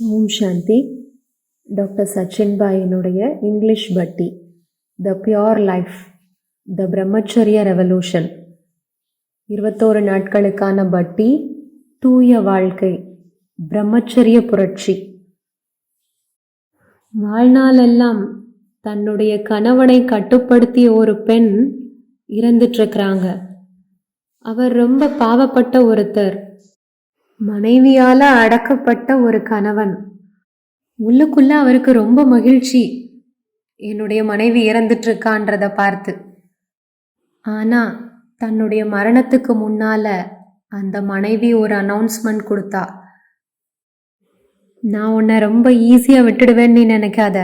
ஓம் சாந்தி. Doctor Sachin பாயினுடைய English பட்டி, த pure life, த பிரம்மச்சரிய revolution. 21 நாட்களுக்கான பட்டி, தூய வாழ்க்கை, பிரம்மச்சரிய புரட்சி. வாழ்நாளெல்லாம் தன்னுடைய கணவனை கட்டுப்படுத்திய ஒரு பெண் இறந்துட்டுருக்குறாங்க. அவர் ரொம்ப பாவப்பட்ட ஒருத்தர், மனைவியால அடக்கப்பட்ட ஒரு கணவன். உள்ளுக்குள்ள அவருக்கு ரொம்ப மகிழ்ச்சி, என்னுடைய மனைவி இறந்துட்டு இருக்கான்றத பார்த்து. ஆனா தன்னுடைய மரணத்துக்கு முன்னால அந்த மனைவி ஒரு அனௌன்ஸ்மெண்ட் கொடுத்தா, நான் உன்னை ரொம்ப ஈஸியா விட்டுடுவேன்னு நீ நினைக்காத.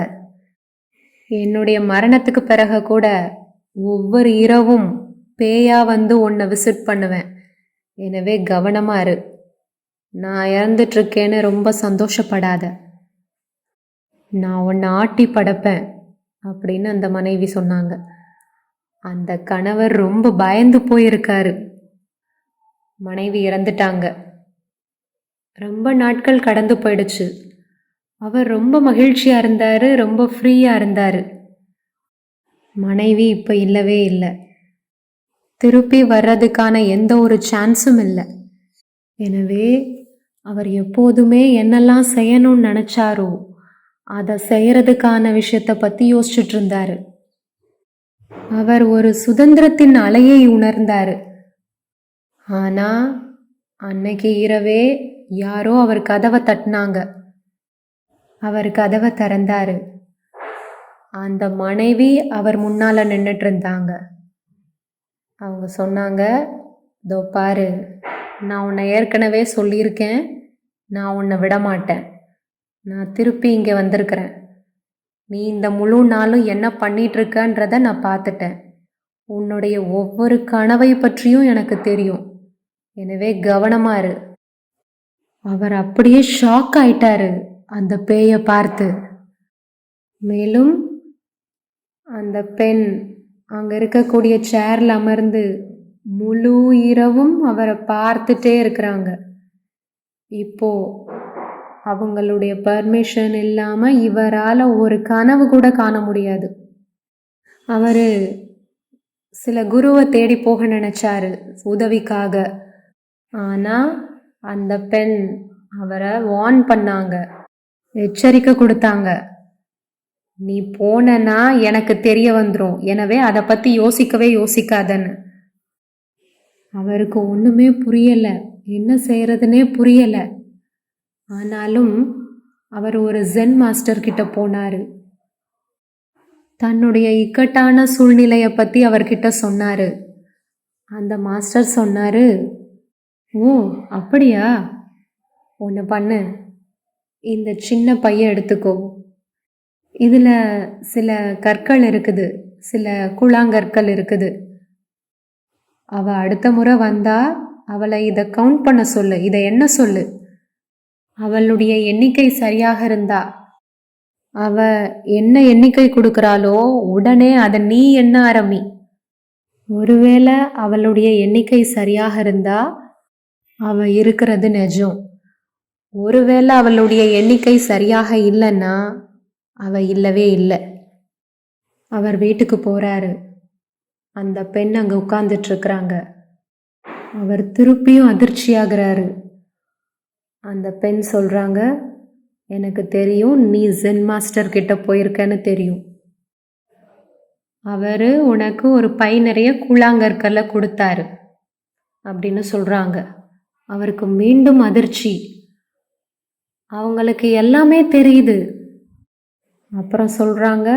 என்னுடைய மரணத்துக்கு பிறகு கூட ஒவ்வொரு இரவும் பேயா வந்து உன்னை விசிட் பண்ணுவேன். எனவே கவனமா இரு. நான் இறந்துட்டு இருக்கேன்னு ரொம்ப சந்தோஷப்படாத. நான் உன்னை ஆட்டி படைப்பேன் அப்படின்னு அந்த மனைவி சொன்னாங்க. அந்த கணவர் ரொம்ப பயந்து போயிருக்காரு. மனைவி இறந்துட்டாங்க. ரொம்ப நாட்கள் கடந்து போயிடுச்சு. அவர் ரொம்ப மகிழ்ச்சியா இருந்தாரு, ரொம்ப ஃப்ரீயா இருந்தாரு. மனைவி இப்ப இல்லவே இல்லை. திருப்பி வர்றதுக்கான எந்த ஒரு சான்ஸும் இல்லை. எனவே அவர் எப்போதுமே என்னெல்லாம் செய்யணும்னு நினைச்சாரோ அதை செய்யறதுக்கான விஷயத்த பத்தி யோசிச்சுட்டு இருந்தாரு. அவர் ஒரு சுதந்திரத்தின் அலையை உணர்ந்தாரு. ஆனா அன்னைக்கு இரவே யாரோ அவர் கதவை தட்டினாங்க. அவர் கதவை திறந்தாரு. அந்த மனைவி அவர் முன்னால நின்றுட்டு இருந்தாங்க. அவங்க சொன்னாங்க, இதோ பாரு, நான் உன்னை ஏற்கனவே சொல்லியிருக்கேன், நான் உன்னை விட மாட்டேன். நான் திருப்பி இங்கே வந்திருக்கிறேன். நீ இந்த முழு நாளும் என்ன பண்ணிட்டு இருக்கன்றத நான் பார்த்துட்டேன். உன்னுடைய ஒவ்வொரு கனவை பற்றியும் எனக்கு தெரியும். எனவே கவனமா இரு. அவர் அப்படியே ஷாக் ஆயிட்டாரு அந்த பேயை பார்த்து. மேலும் அந்த பெண் அங்க இருக்கக்கூடிய சேர்ல அமர்ந்து முழு இரவும் அவரை பார்த்துட்டே இருக்கிறாங்க. இப்போ அவங்களுடைய பர்மிஷன் இல்லாம இவரால ஒரு கனவு கூட காண முடியாது. அவரு சில குருவை தேடி போக நினைச்சாரு உதவிக்காக. ஆனா அந்த பெண் அவரை வார்ன் பண்ணாங்க, எச்சரிக்கை கொடுத்தாங்க. நீ போனா எனக்கு தெரிய வந்துடும், எனவே அதை பத்தி யோசிக்கவே யோசிக்காதன்னு. அவருக்கு ஒண்ணுமே புரியல, என்ன செய்யறதுன்னே புரியல. ஆனாலும் அவர் ஒரு ஜென் மாஸ்டர் கிட்ட போனாரு. தன்னுடைய இக்கட்டான சூழ்நிலைய பத்தி அவர்கிட்ட சொன்னாரு. அந்த மாஸ்டர் சொன்னாரு, ஓ அப்படியா, ஒன்று பண்ணு, இந்த சின்ன பைய எடுத்துக்கோ. இதுல சில கற்கள் இருக்குது, சில கூழாங்கற்கள் இருக்குது. அவ அடுத்த முறை வந்தா அவளை இதை கவுண்ட் பண்ண சொல்லு, இதை என்ன சொல்லு. அவளுடைய எண்ணிக்கை சரியாக இருந்தா, அவ என்ன எண்ணிக்கை கொடுக்கறாளோ உடனே அதை நீ எண்ண ஆரம்பி. ஒருவேளை அவளுடைய எண்ணிக்கை சரியாக இருந்தா அவ இருக்கிறது நிஜம். ஒருவேளை அவளுடைய எண்ணிக்கை சரியாக இல்லைன்னா அவ இல்லவே இல்லை. அவர் வீட்டுக்கு போறாரு. அந்த பெண் அங்க உட்கார்ந்துட்டு இருக்கிறாங்க. அவர் திருப்பியும் அதிர்ச்சியாகிறாரு. அந்த பெண் சொல்றாங்க, எனக்கு தெரியும், நீ ஜென் மாஸ்டர் கிட்ட போயிருக்கன்னு தெரியும். அவரு உனக்கு ஒரு பை நிறைய கூழாங்கற்களை கொடுத்தாரு அப்படின்னு சொல்றாங்க. அவருக்கு மீண்டும் அதிர்ச்சி. அவங்களுக்கு எல்லாமே தெரியுது. அப்புறம் சொல்றாங்க,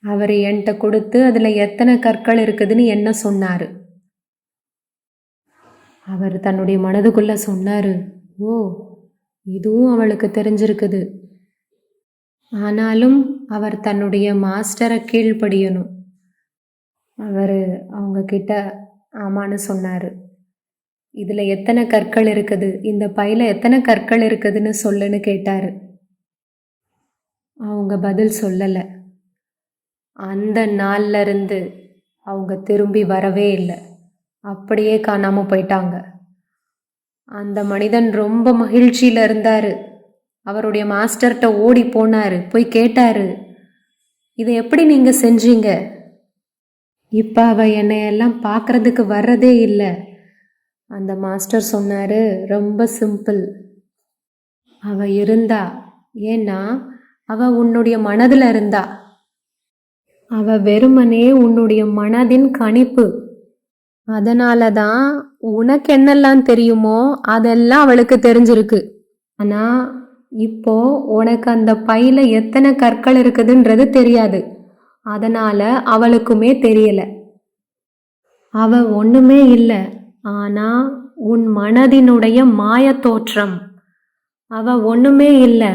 அவர் என்கிட்ட கொடுத்து அதுல எத்தனை கற்கள் இருக்குதுன்னு என்ன சொன்னாரு. அவர் தன்னுடைய மனதுக்குள்ள சொன்னாரு, ஓ இதுவும் அவளுக்கு தெரிஞ்சிருக்குது. ஆனாலும் அவர் தன்னுடைய மாஸ்டரை கீழ்ப்படியணும். அவர் அவங்க கிட்ட ஆமான்னு சொன்னாரு. இதுல எத்தனை கற்கள் இருக்குது, இந்த பையில எத்தனை கற்கள் இருக்குதுன்னு சொல்லுன்னு கேட்டாரு. அவங்க பதில் சொல்லல. அந்த நாள்ல இருந்து அவங்க திரும்பி வரவே இல்லை. அப்படியே காணாம போயிட்டாங்க. அந்த மனிதன் ரொம்ப மகிழ்ச்சியில இருந்தாரு. அவருடைய மாஸ்டர்கிட்ட ஓடி போனாரு, போய் கேட்டாரு, இதை எப்படி நீங்க செஞ்சீங்க? இப்ப அவ என்னையெல்லாம் பார்க்கறதுக்கு வர்றதே இல்லை. அந்த மாஸ்டர் சொன்னாரு, ரொம்ப சிம்பிள். அவ இருந்தா, ஏன்னா அவ உன்னுடைய மனதுல இருந்தா. அவ வெறுமனே உன்னுடைய மனதின் கணிப்பு. அதனாலதான் உனக்கு என்னெல்லாம் தெரியுமோ அதெல்லாம் அவளுக்கு தெரிஞ்சிருக்கு. ஆனா இப்போ உனக்கு அந்த பையில எத்தனை கற்கள் இருக்குதுன்றது தெரியாது. அதனால அவளுக்குமே தெரியல. அவ ஒண்ணுமே இல்லை, ஆனா உன் மனதினுடைய மாய தோற்றம். அவ ஒண்ணுமே இல்லை,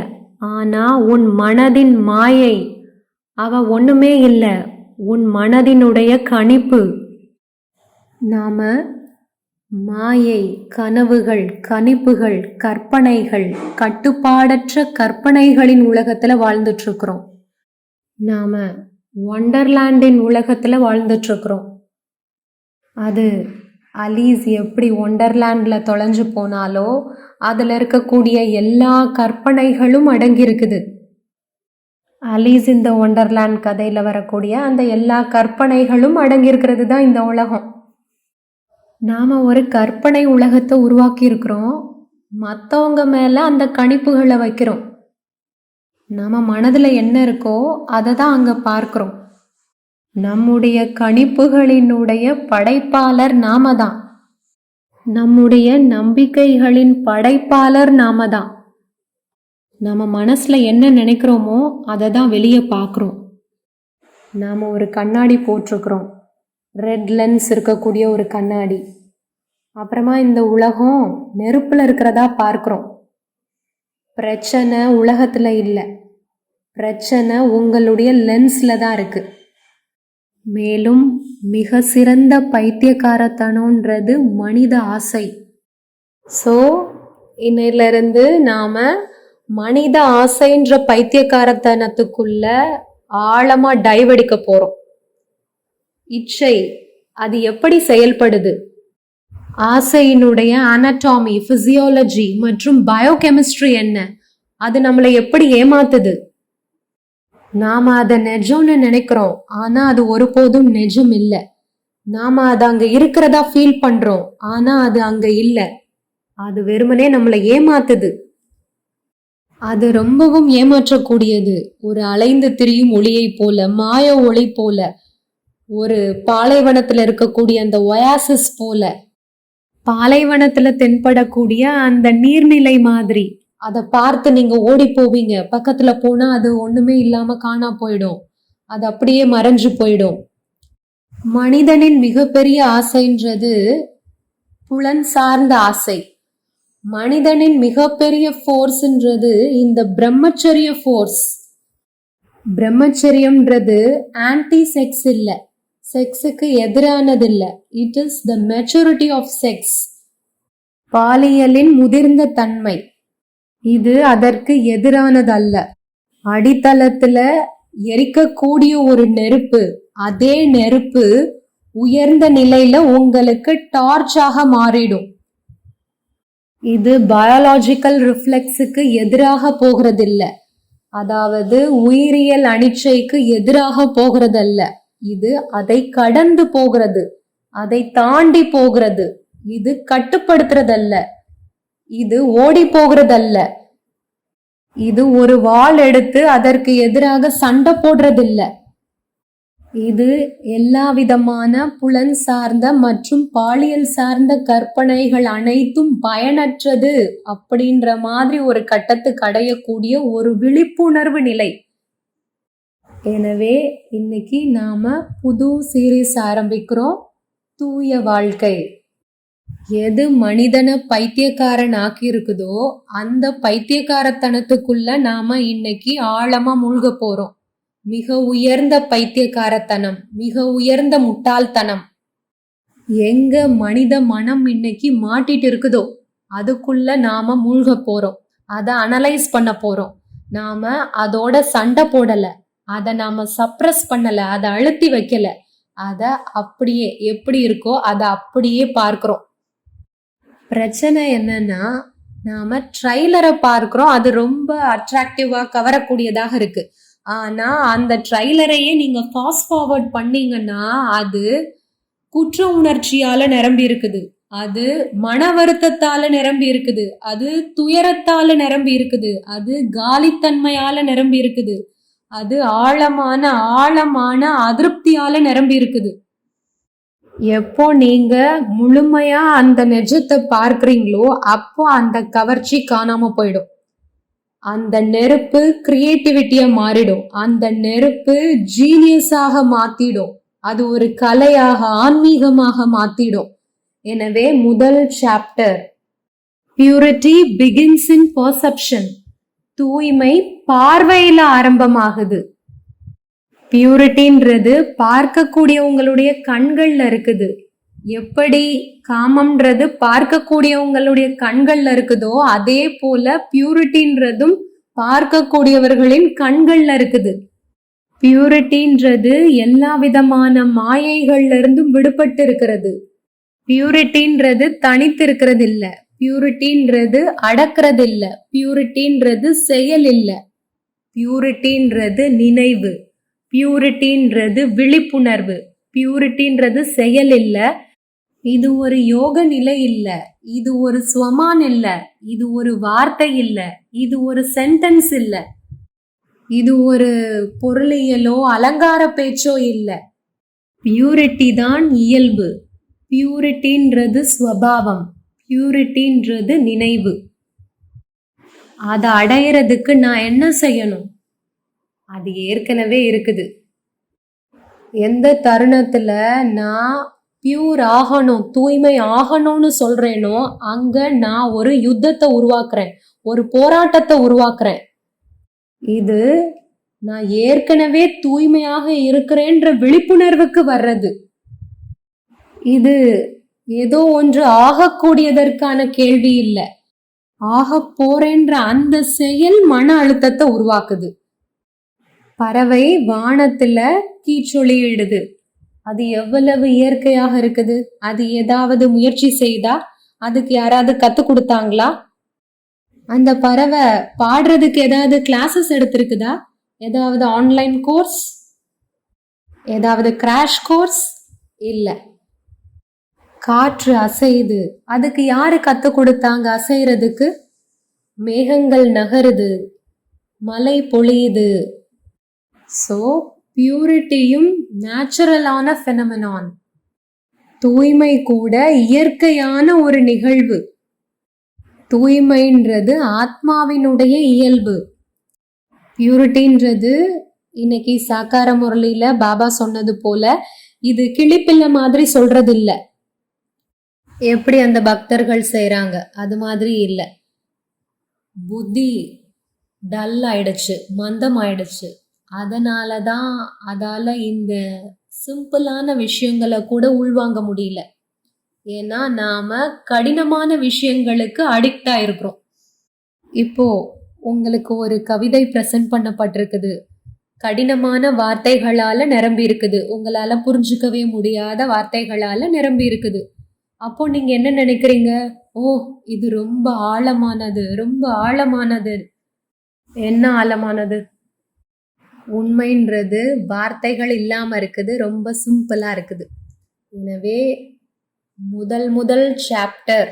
ஆனா உன் மனதின் மாயை. அவ ஒண்ணுமே இல்லை, உன் மனதினுடைய கணிப்பு. நாம மாயை, கனவுகள், கணிப்புகள், கற்பனைகள், கட்டுப்பாடற்ற கற்பனைகளின் உலகத்துல வாழ்ந்துட்டு இருக்கிறோம். நாம ஒண்டர்லாண்டின் உலகத்துல வாழ்ந்துட்டு இருக்கிறோம். அது அலீஸ் எப்படி ஒண்டர்லாண்ட்ல தொலைஞ்சு போனாலோ அதுல இருக்கக்கூடிய எல்லா கற்பனைகளும் அடங்கி இருக்குது. அலீஸ் இந்த ஒண்டர்லாண்ட் கதையில வரக்கூடிய அந்த எல்லா கற்பனைகளும் அடங்கி இருக்கிறது தான் இந்த உலகம். நாம ஒரு கற்பனை உலகத்தை உருவாக்கி இருக்கிறோம். மற்றவங்க மேல அந்த கணிப்புகளை வைக்கிறோம். நாம மனதுல என்ன இருக்கோ அதை தான் அங்க பார்க்கிறோம். நம்முடைய கணிப்புகளினுடைய படைப்பாளர் நாம தான். நம்முடைய நம்பிக்கைகளின் படைப்பாளர் நாம தான். நம்ம மனசுல என்ன நினைக்கிறோமோ அதை தான் வெளியே பார்க்குறோம். நாம ஒரு கண்ணாடி போட்டிருக்கிறோம், ரெட் லென்ஸ் இருக்கக்கூடிய ஒரு கண்ணாடி. அப்புறமா இந்த உலகம் நெருப்புல இருக்கிறதா பார்க்கிறோம். பிரச்சனை உலகத்துல இல்லை, பிரச்சனை உங்களுடைய லென்ஸ்ல தான் இருக்கு. மேலும் மிக சிறந்த பைத்தியக்காரத்தனம்ன்றது மனித ஆசை. ஸோ இன்னிலிருந்து நாம மனித ஆசைன்ற பைத்தியக்காரத்தனத்துக்குள்ள ஆழமா டைவ் அடிக்க போறோம். இச்சை அது எப்படி செயல்படுது, ஆசையினுடைய அனட்டாமி, பிசியாலஜி மற்றும் பயோகெமிஸ்ட்ரி என்ன, அது நம்மளை எப்படி ஏமாத்துது. நாம அதை நிஜம்னு நினைக்கிறோம், ஆனா அது ஒருபோதும் நிஜம் இல்லை. நாம அது அங்க இருக்கிறதா ஃபீல் பண்றோம், ஆனா அது அங்க இல்லை. அது வெறுமனே நம்மளை ஏமாத்துது. அது ரொம்பவும் ஏமாற்றக்கூடியது. ஒரு அலைந்து திரியும் ஒளியை போல, மாய ஒளி போல, ஒரு பாலைவனத்துல இருக்கக்கூடிய அந்த ஒயாசிஸ் போல, பாலைவனத்துல தென்படக்கூடிய அந்த நீர்நிலை மாதிரி. அதை பார்த்து நீங்க ஓடி போவீங்க. பக்கத்துல போனா அது ஒண்ணுமே இல்லாம காணா போயிடும், அது அப்படியே மறைஞ்சு போயிடும். மனிதனின் மிகப்பெரிய ஆசைன்றது புலன் சார்ந்த ஆசை. மனிதனின் மிகப்பெரிய ஃபோர்ஸ்ன்றது இந்த பிரம்மச்சரிய ஃபோர்ஸ். பிரம்மச்சரியம்ன்றது ஆன்டி செக்ஸ் இல்லை, செக்ஸுக்கு எதிரானது இல்லை. It is the maturity of sex, பாலியலின் முதிர்ந்த தன்மை. இது அதற்கு எதிரானது அல்ல. அடித்தளத்துல எரிக்கக்கூடிய ஒரு நெருப்பு. அதே நெருப்பு உயர்ந்த நிலையில உங்களுக்கு டார்ச்சாக மாறிடும். இது பயாலஜிக்கல் ரிஃப்ளெக்ஸுக்கு எதிராக போகிறதில்ல, அதாவது உயிரியல் அனிச்சைக்கு எதிராக போகிறதல்ல. இது அதை கடந்து போகிறது, அதை தாண்டி போகிறது. இது கட்டுப்படுத்துறதல்ல, இது ஓடி போகிறதல்ல. இது ஒரு வாள் எடுத்து அதற்கு எதிராக சண்டை போடுறதில்ல. இது எல்லா விதமான புலன் சார்ந்த மற்றும் பாலியல் சார்ந்த கற்பனைகள் அனைத்தும் பயனற்றது அப்படின்ற மாதிரி ஒரு கட்டத்துக்கு அடையக்கூடிய ஒரு விழிப்புணர்வு நிலை. எனவே இன்னைக்கு நாம புது சீரீஸ் ஆரம்பிக்கிறோம், தூய வாழ்க்கை. எது மனிதனை பைத்தியக்காரன் ஆக்கி இருக்குதோ அந்த பைத்தியக்காரத்தனத்துக்குள்ள நாம இன்னைக்கு ஆழமா மூழ்க போறோம். மிக உயர்ந்த பைத்தியக்காரத்தனம், மிக உயர்ந்த முட்டாள்தனம். எங்க மனித மனம் இன்னைக்கு மாட்டிட்டு இருக்குதோ அதுக்குள்ள நாம மூழ்க போறோம். அதை அனலைஸ் பண்ண போறோம். நாம அதோட சண்டை போடல, அதை நாம சப்ரஸ் பண்ணல, அதை அழுத்தி வைக்கல. அதை அப்படியே எப்படி இருக்கோ அதை அப்படியே பார்க்கிறோம். பிரச்சனை என்னன்னா நாம ட்ரைலரை பார்க்கிறோம், அது ரொம்ப அட்ராக்டிவா கவரக்கூடியதாக இருக்கு. ஆனா அந்த ட்ரைலரையே நீங்க ஃபாஸ்ட் ஃபார்வர்ட் பண்ணீங்கன்னா அது குற்ற உணர்ச்சியால நிரம்பி இருக்குது, அது மன வருத்தத்தால நிரம்பி இருக்குது, அது துயரத்தால நிரம்பி இருக்குது, அது காலித்தன்மையால நிரம்பி இருக்குது, அது ஆழமான ஆழமான அதிருப்தியால நிரம்பி இருக்குது. எப்போ நீங்க முழுமையா அந்த நிஜத்தை பார்க்கறீங்களோ அப்போ அந்த கவர்ச்சி காணாம போயிடும். அந்த நெருப்பு கிரியேட்டிவிட்டியா மாறிடும், அந்த நெருப்பு ஜீனியஸாக மாத்திடும், அது ஒரு கலையாக ஆன்மீகமாக மாத்திடும். எனவே முதல் chapter purity begins in perception. தூய்மை பார்வையில ஆரம்பமாகுது. பியூரிட்டின்றது பார்க்கக்கூடியவங்களுடைய கண்கள்ல இருக்குது. எப்படி காமம்ன்றது பார்க்கக்கூடியவங்களுடைய கண்கள்ல இருக்குதோ அதே போல பியூரிட்டின்றதும் பார்க்கக்கூடியவர்களின் கண்கள்ல இருக்குது. பியூரிட்டின்றது எல்லா விதமான மாயைகள்ல இருந்தும் விடுபட்டு இருக்கிறது. பியூரிட்டின்றது தனித்து இருக்கிறது இல்ல, பியூரிட்டின்றது அடக்கிறது இல்ல, பியூரிட்டின்றது செயல் இல்ல, பியூரிட்டின்றது நினைவு, பியூரிட்டின்றது விழிப்புணர்வு, பியூரிட்டின்றது செயல் இல்ல, இது ஒரு யோக நிலை இல்ல, இது ஒரு ஸ்வமான் இல்ல, இது ஒரு வார்த்தை இல்ல, இது ஒரு சென்டென்ஸ் இல்ல, இது ஒரு பொருளியலோ அலங்கார பேச்சோ இல்ல. பியூரிட்டி தான் இயல்பு, பியூரிட்டின்றது ஸ்வபாவம், பியூரிட்டின்றது நினைவு. அதை அடையிறதுக்கு நான் என்ன செய்யணும்? அது ஏற்கனவே இருக்குது. எந்த தருணத்துல நான் பியூர் ஆகணும், தூய்மை ஆகணும்னு சொல்றேனோ அங்க நான் ஒரு யுத்தத்தை உருவாக்குறேன், ஒரு போராட்டத்தை உருவாக்குறேன். இது நான் ஏற்கனவே தூய்மையாக இருக்கிறேன்ற விழிப்புணர்வுக்கு வர்றது. இது ஏதோ ஒன்று ஆகக்கூடியதற்கான கேள்வி இல்லை, ஆக போறேன்ற அந்த செயல் மன அழுத்தத்தை உருவாக்குது. பறவை வானத்துல கீச்சொலியிடுது, அது எவ்வளவு இயற்கையாக இருக்குது. அது ஏதாவது முயற்சி செய்தா? அதுக்கு யாராவது கத்து கொடுத்தாங்களா? அந்த பறவை பாடுறதுக்கு ஏதாவது கிளாஸஸ் எடுத்திருக்குதா? ஏதாவது ஆன்லைன் கோர்ஸ், ஏதாவது கிராஷ் கோர்ஸ்? இல்ல. காற்று அசையுது, அதுக்கு யாரு கத்து கொடுத்தாங்க அசைறதுக்கு? மேகங்கள் நகருது, மழை பொழியுது. ஸோ பியூரிட்டியும் நேச்சுரலான ஃபெனமெனான், தூய்மை கூட இயற்கையான ஒரு நிகழ்வு. தூய்மைன்றது ஆத்மாவினுடைய இயல்பு. பியூரிட்டின்றது இன்னைக்கு சாக்கார முரளியில பாபா சொன்னது போல இது கிளிப்பில்ல மாதிரி சொல்றது இல்ல, எப்படி அந்த பக்தர்கள் செய்யறாங்க அது மாதிரி இல்ல. புத்தி டல் ஆயிடுச்சு, மந்தம் ஆயிடுச்சு, அதனாலதான் அதால இந்த சிம்பிளான விஷயங்களை கூட உள்வாங்க முடியல. ஏன்னா நாம கடினமான விஷயங்களுக்கு அடிக்ட் ஆயிருக்கிறோம். இப்போ உங்களுக்கு ஒரு கவிதை பிரசன்ட் பண்ணப்பட்டிருக்குது, கடினமான வார்த்தைகளால நிரம்பி இருக்குது, உங்களால புரிஞ்சுக்கவே முடியாத வார்த்தைகளால நிரம்பி இருக்குது. அப்போ நீங்க என்ன நினைக்கிறீங்க? ஓ, இது ரொம்ப ஆழமானது, ரொம்ப ஆழமானது. என்ன ஆழமானது? உண்மைன்றது வார்த்தைகள் இல்லாம இருக்குது, ரொம்ப சிம்பிளா இருக்குது. எனவே முதல் chapter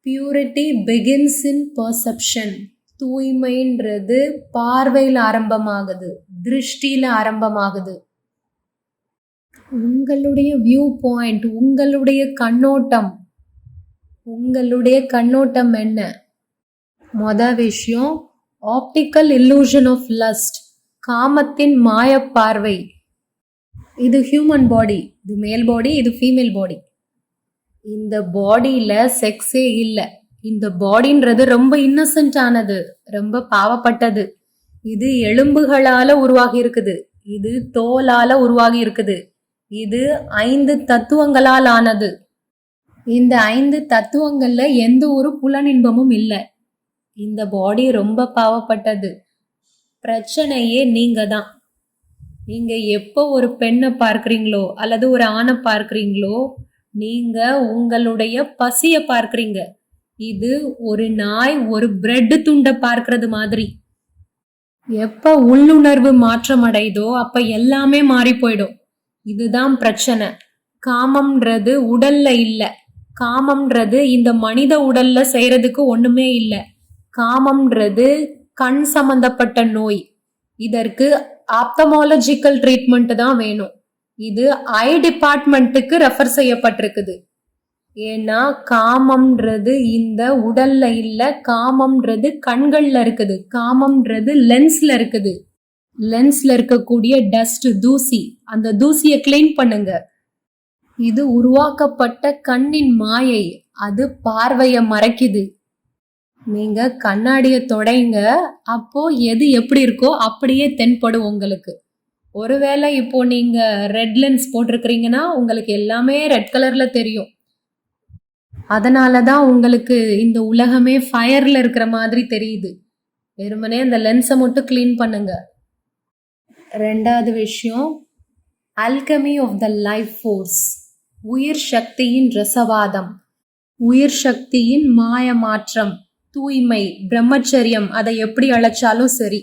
purity begins in perception. தூய்மைன்றது பார்வையில் ஆரம்பமாகுது, திருஷ்டியில ஆரம்பமாகுது. உங்களுடைய வியூ பாயிண்ட், உங்களுடைய கண்ணோட்டம், உங்களுடைய கண்ணோட்டம் என்ன? விஷயம் ஆப்டிக்கல் இல்லூஷன் ஆஃப் லஸ்ட், காமத்தின் மாய பார்வை. இது ஹியூமன் பாடி, இது மேல் பாடி, இது ஃபீமேல் பாடி. இந்த பாடியில செக்ஸே இல்லை. இந்த பாடின்றது ரொம்ப இன்னசென்ட் ஆனது, ரொம்ப பாவப்பட்டது. இது எலும்புகளால உருவாகி இருக்குது, இது தோலால உருவாகி இருக்குது, இது 5 தத்துவங்களால் ஆனது. இந்த 5 தத்துவங்கள்ல எந்த ஒரு புலனின்பமும் இல்லை. இந்த பாடி ரொம்ப பாவப்பட்டது. பிரச்சனையே நீங்க தான். நீங்க எப்போ ஒரு பெண்ணை பார்க்குறீங்களோ அல்லது ஒரு ஆணை பார்க்குறீங்களோ நீங்க உங்களுடைய பசிய பார்க்குறீங்க. இது ஒரு நாய் ஒரு பிரெட் துண்டை பார்க்கறது மாதிரி. எப்ப உள்ளுணர்வு மாற்றம் அடையுதோ அப்ப எல்லாமே மாறி போயிடும். இதுதான் பிரச்சனை. காமம்ன்றது உடல்ல இல்ல. காமம்ன்றது இந்த மனித உடல்ல செய்யறதுக்கு ஒண்ணுமே இல்ல. காமம்ன்றது கண் சம்பந்தப்பட்ட நோய். இதற்கு ஆப்தமாலஜிக்கல் ட்ரீட்மெண்ட் தான் வேணும். இது ஐ டிபார்ட்மெண்ட்டுக்கு ரெஃபர் செய்யப்பட்டிருக்குது. ஏன்னா காமம்ன்றது இந்த உடல்ல இல்ல. காமம்ன்றது கண்கள்ல இருக்குது. காமம்ன்றது லென்ஸ்ல இருக்குது. லென்ஸ்ல இருக்கக்கூடிய டஸ்ட், தூசி, அந்த தூசியை கிளீன் பண்ணுங்க. இது உருவாக்கப்பட்ட கண்ணின் மாயை. அது பார்வைய மறைக்குது. நீங்க கண்ணாடிய தொடைங்க, அப்போ எது எப்படி இருக்கோ அப்படியே தென்படும் உங்களுக்கு. ஒருவேளை இப்போ நீங்க ரெட் லென்ஸ் போட்டிருக்கிறீங்கன்னா உங்களுக்கு எல்லாமே ரெட் கலர்ல தெரியும். அதனாலதான் உங்களுக்கு இந்த உலகமே ஃபயர்ல இருக்கிற மாதிரி தெரியுது. வெறுமனே அந்த லென்ஸை மட்டும் கிளீன் பண்ணுங்க. ரெண்டாவது விஷயம், alchemy of the life force, உயிர் சக்தியின் ரசவாதம், உயிர் சக்தியின் மாய மாற்றம், தூய்மை, பிரம்மச்சரியம், அதை எப்படி அழைச்சாலும் சரி.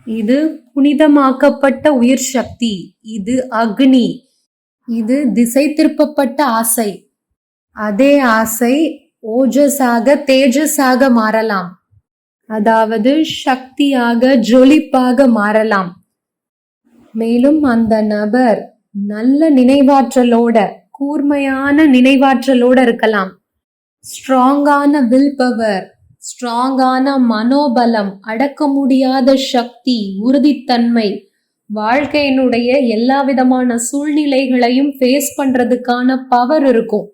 இது புனிதமாக்கப்பட்ட உயிர் சக்தி. இது அக்னி. இது திசை திருப்பப்பட்ட ஆசை. அதே ஆசை ஓஜஸாக தேஜஸாக மாறலாம். அதாவது சக்தியாக ஜொலிப்பாக மாறலாம். மேலும் அந்த நபர் நல்ல நினைவாற்றலோட, கூர்மையான நினைவாற்றலோட இருக்கலாம். ஸ்ட்ராங்கான வில் பவர், ஸ்ட்ராங்கான மனோபலம், அடக்க முடியாத சக்தி, உறுதித்தன்மை, வாழ்க்கையினுடைய எல்லா விதமான சூழ்நிலைகளையும் ஃபேஸ் பண்றதுக்கான பவர் இருக்கும்.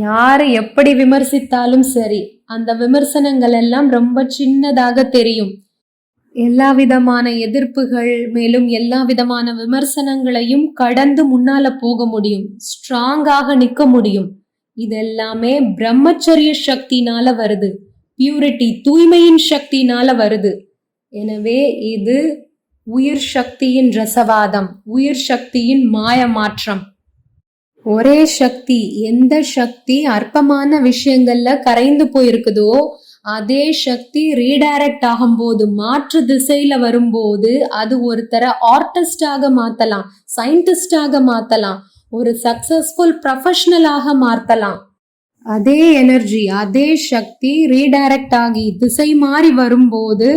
யாரு எப்படி விமர்சித்தாலும் சரி, அந்த விமர்சனங்கள் எல்லாம் ரொம்ப சின்னதாக தெரியும். எல்லா விதமான எதிர்ப்புகள், மேலும் எல்லா விதமான விமர்சனங்களையும் கடந்து முன்னால போக முடியும். ஸ்ட்ராங்காக நிக்க முடியும். இதெல்லாமே பிரம்மச்சரிய சக்தினால வருது. பியூரிட்டி, தூய்மையின் சக்தினால வருது. எனவே இது உயிர் சக்தியின் ரசவாதம், உயிர் சக்தியின் மாய மாற்றம். ஒரே சக்தி, எந்த சக்தி அற்பமான விஷயங்கள்ல கரைந்து போயிருக்குதோ அதே சக்தி ரீடைரக்ட் ஆகும்போது, மாற்று திசையில வரும்போது, அது ஒருத்தர ஆர்டிஸ்டாக மாத்தலாம், சயின்டிஸ்டாக மாத்தலாம், ஒரு சக்சஸ்ஃபுல் ப்ரொஃபஷனலாக மாத்தலாம். அதே எனர்ஜி, அதே சக்தி ரீடைரக்ட் ஆகி திசை மாறி வரும்போது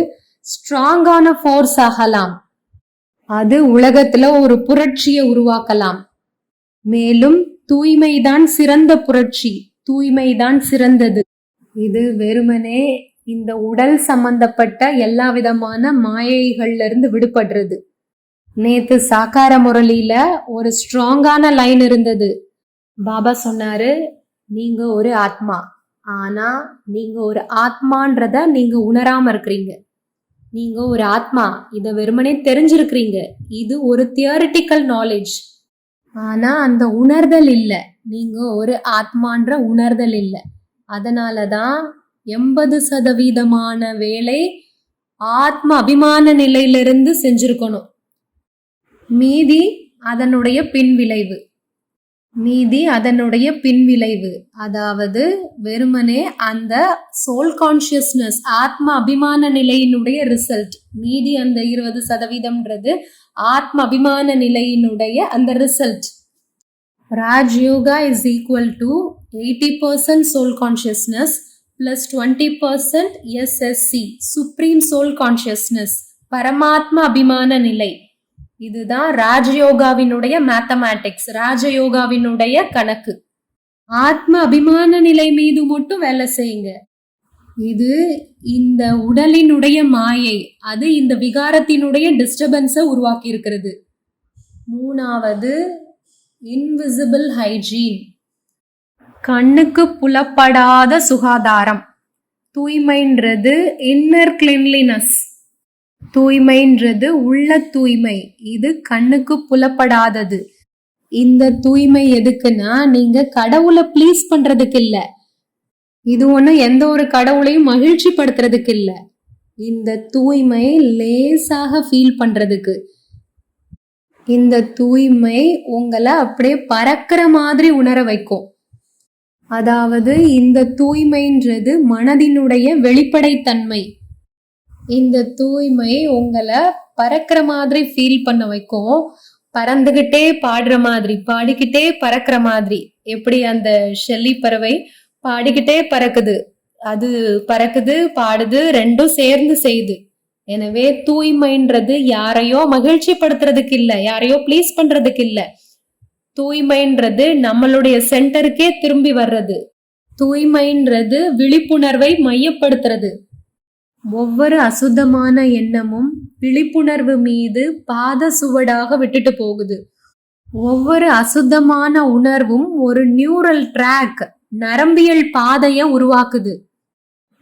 ஸ்ட்ராங்கான ஃபோர்ஸ் ஆகலாம். அது உலகத்துல ஒரு புரட்சியை உருவாக்கலாம். மேலும் தூய்மைதான் சிறந்த புரட்சி, தூய்மைதான் சிறந்தது. இது வெறுமனே இந்த உடல் சம்பந்தப்பட்ட எல்லா விதமான மாயைகள்ல இருந்து விடுபடுறது. நேத்து சாக்கார முரளியில ஒரு ஸ்ட்ராங்கான லைன் இருந்தது. பாபா சொன்னாரு, நீங்க ஒரு ஆத்மா, ஆனா நீங்க ஒரு ஆத்மான்றத நீங்க உணராம இருக்கிறீங்க. நீங்க ஒரு ஆத்மா, இத வெறுமனே தெரிஞ்சிருக்கிறீங்க. இது ஒரு தியரிட்டிக்கல் நாலேஜ். ஆனா அந்த உணர்தல் இல்ல. நீங்க ஒரு ஆத்மான்ற உணர்தல் இல்ல. அதனாலதான் 80% வேலை ஆத்ம அபிமான நிலையிலிருந்து செஞ்சிருக்கணும். மீதி அதனுடைய பின்விளைவு. அதாவது வெறுமனே அந்த சோல் கான்சியஸ்னஸ், ஆத்ம அபிமான நிலையினுடைய ரிசல்ட். மீதி அந்த 20%ன்றது ஆத்ம அபிமான நிலையினுடைய அந்த result. Rajyoga is equal to 80% soul consciousness plus 20% SSC, supreme soul consciousness, பரமாத்ம அபிமான நிலை. இதுதான் ராஜயோகாவினுடைய மேத்தமேட்டிக்ஸ், ராஜயோகாவினுடைய கணக்கு. ஆத்ம அபிமான நிலை மீது மட்டும் வேலை செய்யுங்க. இது இந்த உடலினுடைய மாயை, அது இந்த விகாரத்தினுடைய டிஸ்டர்பன்ஸை உருவாக்கி இருக்கிறது. மூணாவது, இன்விசிபிள் ஹைஜீன், கண்ணுக்கு புலப்படாத சுகாதாரம். தூய்மைன்றது இன்னர் கிளீன்லினஸ், தூய்மைன்றது உள்ள தூய்மை. இது கண்ணுக்கு புலப்படாதது. இந்த தூய்மை எதுக்குன்னா, நீங்க கடவுளை ப்ளீஸ் பண்றதுக்கு இல்ல. இது ஒண்ணு எந்த ஒரு கடவுளையும் மகிழ்ச்சி படுத்துறதுக்கு இல்ல. இந்த தூய்மை லேசாக ஃபீல் பண்றதுக்கு. இந்த தூய்மை உங்களை அப்படியே பறக்கிற மாதிரி உணர வைக்கும். அதாவது இந்த தூய்மைன்றது மனதினுடைய வெளிப்படைத்தன்மை. இந்த தூய்மை உங்களை பறக்கிற மாதிரி ஃபீல் பண்ண வைக்கும். பறந்துகிட்டே பாடுற மாதிரி, பாடிக்கிட்டே பறக்கிற மாதிரி. எப்படி அந்த ஷெல்லி பறவை பாடிக்கிட்டே பறக்குது, அது பறக்குது பாடுது, ரெண்டும் சேர்ந்து செய்யுது. எனவே தூய்மைன்றது யாரையோ மகிழ்ச்சி படுத்துறதுக்கு இல்ல, யாரையோ ப்ளீஸ் பண்றதுக்கு இல்ல. தூய்மைன்றது நம்மளுடைய சென்டருக்கே திரும்பி வர்றது. தூய்மைன்றது விழிப்புணர்வை மையப்படுத்துறது. ஒவ்வொரு அசுத்தமான எண்ணமும் விழிப்புணர்வு மீது பாத சுவடாக விட்டுட்டு போகுது. ஒவ்வொரு அசுத்தமான உணர்வும் ஒரு நியூரல் ட்ராக், நரம்பியல் பாதைய உருவாக்குது.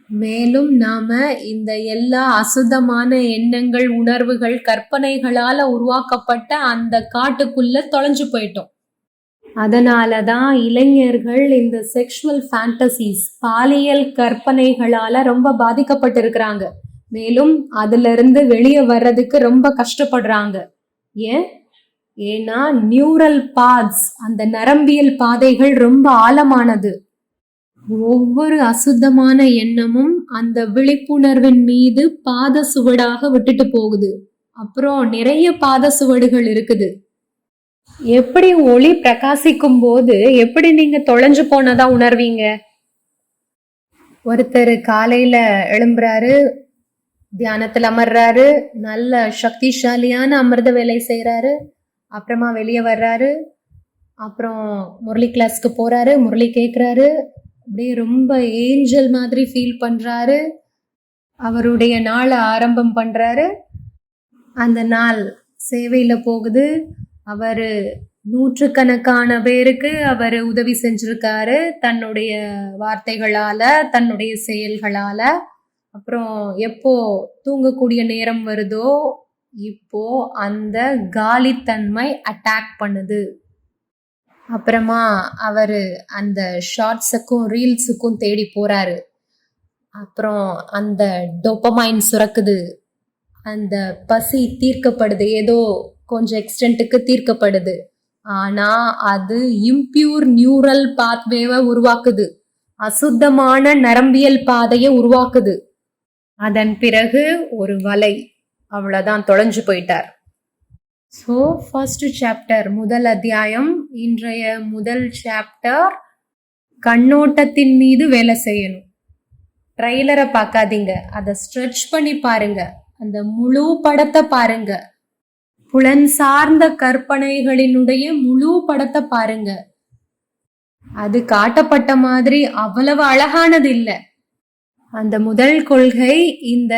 மேலும் நாம இந்த எல்லா அசுத்தமான எண்ணங்கள், உணர்வுகள், கற்பனைகளால உருவாக்கப்பட்ட அந்த காட்டுக்குள்ள தொலைஞ்சு போயிட்டோம். அதனாலதான் இளைஞர்கள் இந்த செக்ஷுவல் ஃபேண்டசிஸ், பாலியல் கற்பனைகளால ரொம்ப பாதிக்கப்பட்டிருக்கிறாங்க. மேலும் அதுல இருந்து வெளியே வர்றதுக்கு ரொம்ப கஷ்டப்படுறாங்க. ஏன்னா நியூரல் பாத்ஸ், அந்த நரம்பியல் பாதைகள் ரொம்ப ஆழமானது. ஒவ்வொரு அசுத்தமான எண்ணமும் அந்த விழிப்புணர்வின் மீது பாத சுவடாக விட்டுட்டு போகுது. அப்புறம் நிறைய பாத சுவடுகள் இருக்குது. எப்படி ஒளி பிரகாசிக்கும் போது எப்படி நீங்க தொலைஞ்சு போனதா உணர்வீங்க? ஒருத்தர் காலையில எழும்புறாரு, தியானத்துல அமர்றாரு, நல்ல சக்திசாலியான அமிர்த வேலை செய்யறாரு, அப்புறமா வெளியே வர்றாரு, அப்புறம் முரளி கிளாஸ்க்கு போறாரு, முரளி கேட்கிறாரு, அப்படியே ரொம்ப ஏஞ்சல் மாதிரி ஃபீல் பண்றாரு, அவருடைய நாளை ஆரம்பம் பண்றாரு. அந்த நாள் சேவையில போகுது. அவரு நூற்றுக்கணக்கான பேருக்கு அவர் உதவி செஞ்சிருக்காரு, தன்னுடைய வார்த்தைகளால, தன்னுடைய செயல்களால. அப்புறம் எப்போ தூங்கக்கூடிய நேரம் வருதோ இப்போ அந்த காலித்தன்மை அட்டாக் பண்ணுது. அப்புறமா அவரு அந்த ஷார்ட்ஸுக்கும் ரீல்ஸுக்கும் தேடி போறாரு. அப்புறம் அந்த டோபமைன் சுரக்குது, அந்த பசி தீர்க்கப்படுது, ஏதோ கொஞ்சம் எக்ஸ்டென்ட்டுக்கு தீர்க்கப்படுது. ஆனா அது இம்பியூர் நியூரல் பாத்வேவை உருவாக்குது, அசுத்தமான நரம்பியல் பாதையை உருவாக்குது. அதன் பிறகு ஒரு வலை, அவ்வளவுதான், தொலைஞ்சு போயிட்டார். ஸோ ஃபர்ஸ்ட் சாப்டர், முதல் அத்தியாயம், இன்றைய முதல் சாப்டர், கண்ணோட்டத்தின் மீது வேலை செய்யணும். ட்ரெய்லரை பார்க்காதீங்க, அதை ஸ்ட்ரெச் பண்ணி பாருங்க, அந்த முழு படத்தை பாருங்க, புலன் சார்ந்த கற்பனைகளினுடைய முழு படத்தை பாருங்க. அது காட்டப்பட்ட மாதிரி அவ்வளவு அழகானது இல்லை. அந்த முதல் கொள்கை இந்த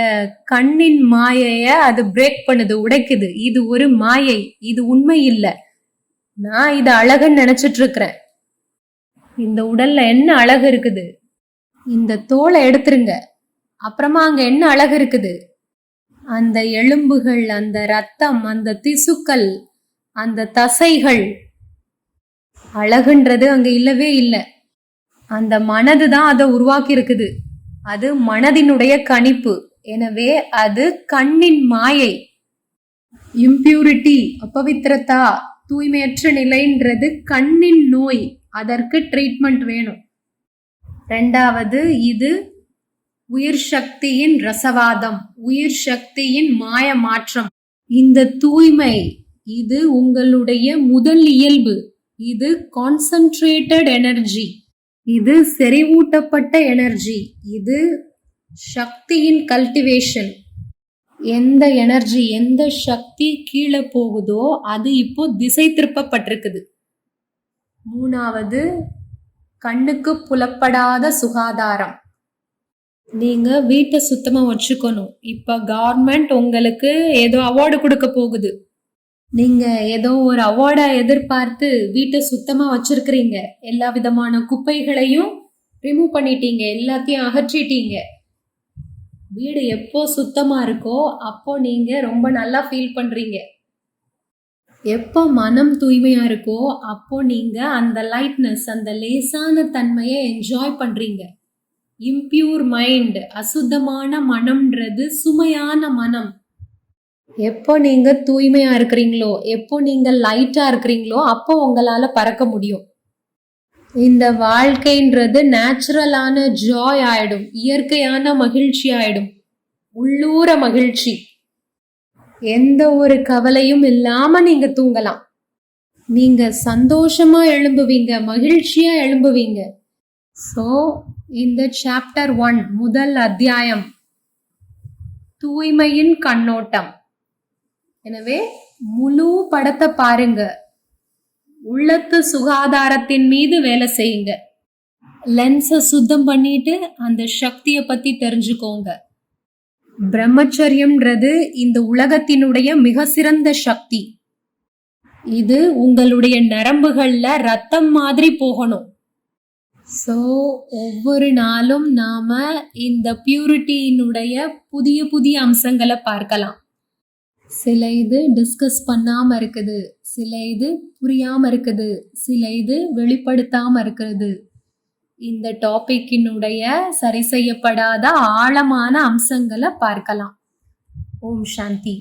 கண்ணின் மாயைய அது பிரேக் பண்ணுது, உடைக்குது. இது ஒரு மாயை, இது உண்மை இல்லை. நான் இது அழகுன்னு நினைச்சிட்டு இருக்கிறேன். இந்த உடல்ல என்ன அழகு இருக்குது? இந்த தோலை எடுத்துருங்க, அப்புறமா அங்க என்ன அழகு இருக்குது? அந்த எலும்புகள், அந்த ரத்தம், அந்த திசுக்கள், அந்த தசைகள், அழகுன்றது அங்க இல்லவே இல்லை. அந்த மனது தான் அதை உருவாக்கி இருக்குது. அது மனதினுடைய கணிப்பு. எனவே அது கண்ணின் மாயை. இம்பியூரிட்டி, அபவித்திரதா, தூய்மையற்ற நிலைன்றது கண்ணின் நோய். அதற்கு ட்ரீட்மெண்ட் வேணும். ரெண்டாவது, இது உயிர் சக்தியின் ரசவாதம், உயிர் சக்தியின் மாய மாற்றம். இந்த தூய்மை, இது உங்களுடைய முதல் இயல்பு. இது கான்சென்ட்ரேட்டட் எனர்ஜி, இது செறிவூட்டப்பட்ட எனர்ஜி, இது சக்தியின் கல்டிவேஷன். எந்த எனர்ஜி, எந்த சக்தி கீழே போகுதோ அது இப்போ திசை திருப்பப்பட்டிருக்குது. மூணாவது, கண்ணுக்கு புலப்படாத சுகாதாரம். நீங்க வீட்டை சுத்தமா வச்சுக்கணும். இப்ப கவர்மெண்ட் உங்களுக்கு ஏதோ அவார்டு கொடுக்க போகுது. நீங்க ஏதோ ஒரு அவார்டை எதிர்பார்த்து வீட்டை சுத்தமா வச்சிருக்கிறீங்க. எல்லா விதமான குப்பைகளையும் ரிமூவ் பண்ணிட்டீங்க, எல்லாத்தையும் அகற்றிட்டீங்க. வீடு எப்போ சுத்தமா இருக்கோ அப்போ நீங்க ரொம்ப நல்லா ஃபீல் பண்றீங்க. எப்போ மனம் தூய்மையா இருக்கோ அப்போ நீங்க அந்த லைட்னஸ், அந்த லேசான தன்மையை என்ஜாய் பண்றீங்க. இம்பியூர் மைண்ட், அசுத்தமான மனம்ன்றது சுமையான மனம். எப்போ நீங்க தூய்மையா இருக்கிறீங்களோ, எப்போ நீங்க லைட்டா இருக்கிறீங்களோ அப்போ உங்களால பறக்க முடியும். இந்த வாழ்க்கைன்றது நேச்சுரலான ஜாய் ஆயிடும், இயற்கையான மகிழ்ச்சி ஆயிடும், உள்ளூர மகிழ்ச்சி. எந்த ஒரு கவலையும் இல்லாம நீங்க தூங்கலாம். நீங்க சந்தோஷமா எழும்புவீங்க, மகிழ்ச்சியா எழும்புவீங்க. ஸோ இந்த சாப்டர் 1 முதல் அத்தியாயம் தூய்மையின் கண்ணோட்டம். எனவே முழு படத்தை பாருங்க, உள்ளத்து சுகாதாரத்தின் மீது வேலை செய்யுங்க, லென்ஸை சுத்தம் பண்ணிட்டு அந்த சக்தியை பத்தி தெரிஞ்சுக்கோங்க. பிரம்மச்சரியம்ன்றது இந்த உலகத்தினுடைய மிக சிறந்த சக்தி. இது உங்களுடைய நரம்புகள்ல ரத்தம் மாதிரி போகணும். ஸோ ஒவ்வொரு நாளும் நாம இந்த பியூரிட்டியினுடைய புதிய புதிய அம்சங்களை பார்க்கலாம். சில இது டிஸ்கஸ் பண்ணாம இருக்குது, சில இது புரியாம இருக்குது, சில இது வெளிப்படுத்தாம இருக்கிறது. இந்த டாபிக்கினுடைய சரி செய்யப்படாத ஆழமான அம்சங்களை பார்க்கலாம். ஓம் சாந்தி.